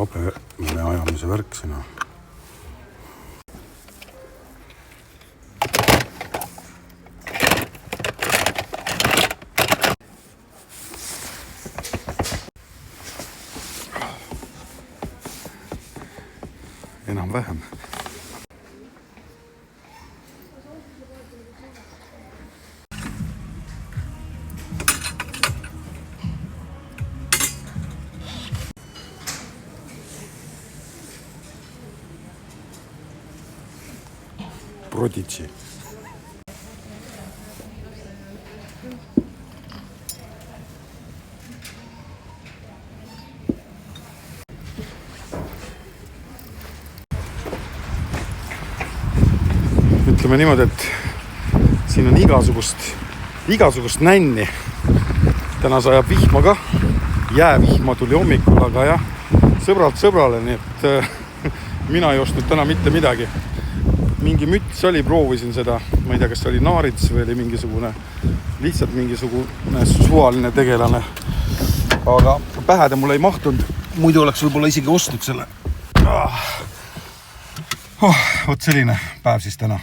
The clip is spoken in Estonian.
habe ajamise värk sina. Enam-vähem. Prodigy. Ütleme niimoodi, et siin on igasugust nänni. Täna sajab vihma ka. Jäävihma tuli hommikul, aga jah, sõbralt sõbrale, nii et mina ei ostnud täna mitte midagi. Mingi müts oli, proovisin seda, ma ei tea, kas see oli naarits või oli lihtsalt mingisugune suvaline tegelane. Aga pähe ta mulle ei mahtunud, muidu oleks võib-olla isegi ostnud selle. Vot selline päev siis täna.